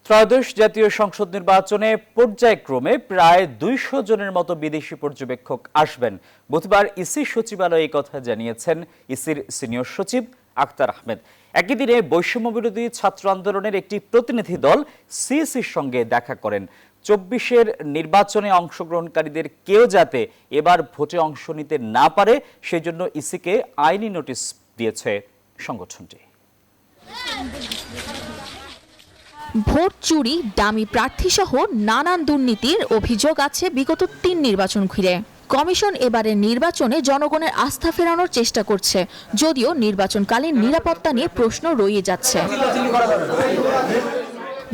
ত্রয়োদশ জাতীয় সংসদ নির্বাচনে পর্যায়ক্রমে প্রায় ২০০ জনের মতো বিদেশি পর্যবেক্ষক আসবেন। বুধবার ইসি সচিবালয়ে এই কথা জানিয়েছেন ইসির সিনিয়র সচিব আখতার আহমেদ। একই দিনে বৈষম্যবিরোধী ছাত্র আন্দোলনের একটি প্রতিনিধি দল সিইসির সঙ্গে দেখা করেন। ২৪-এর নির্বাচনে অংশগ্রহণকারীদের কেউ যাতে এবার ভোটে অংশ নিতে না পারে সেজন্য ইসিকে আইনি নোটিশ দিয়েছে সংগঠনটি। ভোট চুরি, ডামি প্রার্থী সহ নানান দুর্নীতির অভিযোগ আছে বিগত ৩ নির্বাচন ঘিরে। কমিশন এবারের নির্বাচনে জনগণের আস্থা ফেরানোর চেষ্টা করছে, যদিও নির্বাচনকালীন নিরাপত্তা নিয়ে প্রশ্ন রয়ে যাচ্ছে।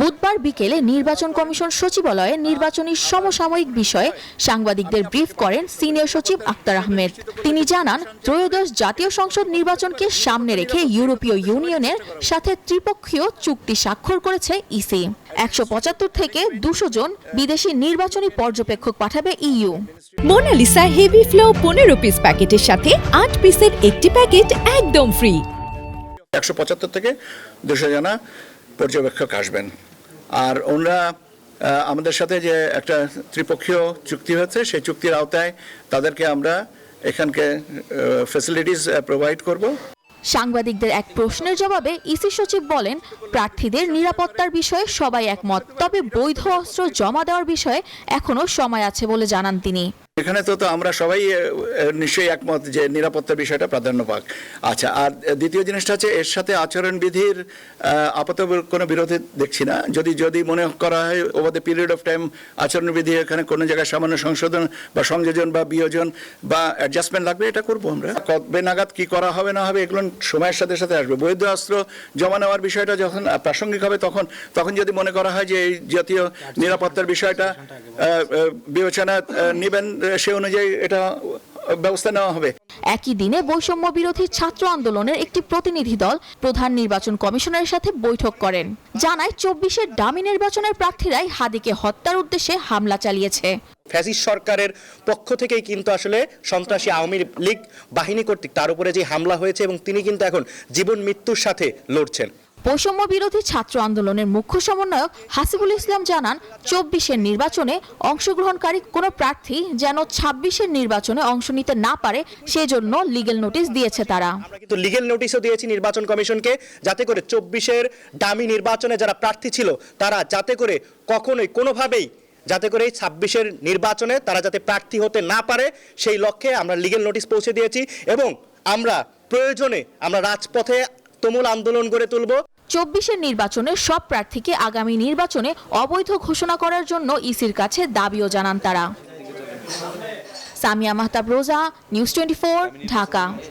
বুধবার বিকেলে নির্বাচন কমিশন সচিবালয়ে নির্বাচনী সমসাময়িক বিষয়ে সাংবাদিকদের ব্রিফ করেন সিনিয়র সচিব আখতার আহমেদ। তিনি জানান, ত্রয়োদশ জাতীয় সংসদ নির্বাচনকে সামনে রেখে ইউরোপীয় ইউনিয়নের সাথে ত্রিপক্ষীয় চুক্তি স্বাক্ষর করেছে ইসি। ১৭৫ থেকে ২০০ জন বিদেশি নির্বাচনী পর্যবেক্ষক পাঠাবে EU. Monalisa heavy flow 15 piece প্যাকেটের সাথে 8 পিসের একটি প্যাকেট একদম ফ্রি। ১৭৫ থেকে ২০০ জনা পর্যবেক্ষক আসবেন। আর ওনারা আমাদের সাথে যে একটা ত্রিপক্ষীয় চুক্তি হয়েছে সেই চুক্তির আওতায় তাদেরকে আমরা এখানকে ফ্যাসিলিটিস প্রোভাইড করব। সাংবাদিকদের এক প্রশ্নের জবাবে ইসি সচিব বলেন, প্রার্থীদের নিরাপত্তার বিষয়ে সবাই একমত, তবে বৈধ অস্ত্র জমা দেওয়ার বিষয়ে এখনো সময় আছে বলে জানান তিনি। এখানে তো আমরা সবাই নিশ্চয়ই একমত যে নিরাপত্তার বিষয়টা প্রাধান্য পাক। আচ্ছা, আর দ্বিতীয় জিনিসটা হচ্ছে এর সাথে আচরণবিধির আপাতত কোনো বিরোধী দেখছি না। যদি মনে করা হয় over the period of time আচরণবিধি এখানে কোনো জায়গায় সামান্য সংশোধন বা সংযোজন বা বিয়োজন বা অ্যাডজাস্টমেন্ট লাগবে, এটা করবো আমরা। কবে নাগাদ কি করা হবে না হবে এগুলো সময়ের সাথে সাথে আসবে। বৈধ অস্ত্র জমা নেওয়ার বিষয়টা যখন প্রাসঙ্গিক হবে তখন যদি মনে করা হয় যে এই জাতীয় নিরাপত্তার বিষয়টা বিবেচনা নেবেন, সে অনুযায়ী এটা ব্যবস্থা নেওয়া হবে। একই দিনে বৈষম্য বিরোধী ছাত্র আন্দোলনের একটি প্রতিনিধি দল প্রধান নির্বাচন কমিশনারের সাথে বৈঠক করেন। জানায় ২৪-এর ডামি নির্বাচনের প্রার্থীরাই হাদিকে হত্যার উদ্দেশ্যে হামলা চালিয়েছে। ফ্যাসিস্ট সরকারের পক্ষ থেকেই কিন্তু আসলে সন্ত্রাসী আওয়ামী লীগ বাহিনী কর্তৃক তার উপরে যে হামলা হয়েছে এবং তিনি কিন্তু এখন জীবন মৃত্যুর সাথে লড়ছেন। বৈষম্য বিরোধী ছাত্র আন্দোলনের মুখ্য সমন্বয়ক হাসিবুল ইসলাম জানান, ২৪-এর নির্বাচনে অংশগ্রহণকারী কোনো প্রার্থী যেন ২৬-এর নির্বাচনে অংশ নিতে না পারে সেজন্য লিগ্যাল নোটিশ দিয়েছে তারা। আমরা কিন্তু লিগ্যাল নোটিশও দিয়েছি নির্বাচন কমিশনকে, যাতে করে ২৪-এর ডামি নির্বাচনে যারা প্রার্থী ছিল তারা যাতে করে কখনোই কোনোভাবেই যাতে করে এই ২৬-এর নির্বাচনে তারা যাতে প্রার্থী হতে না পারে সেই লক্ষ্যে আমরা লিগ্যাল নোটিশ পৌঁছে দিয়েছি এবং আমরা প্রয়োজনে আমরা রাজপথে তুমুল আন্দোলন গড়ে তুলব। ২৪-এর নির্বাচনে সব প্রার্থীকে আগামী নির্বাচনে অবৈধ ঘোষণা করার জন্য ইসির কাছে দাবিও জানান তারা। সামিয়া মাহতাব রোজা, নিউজ 24, ঢাকা।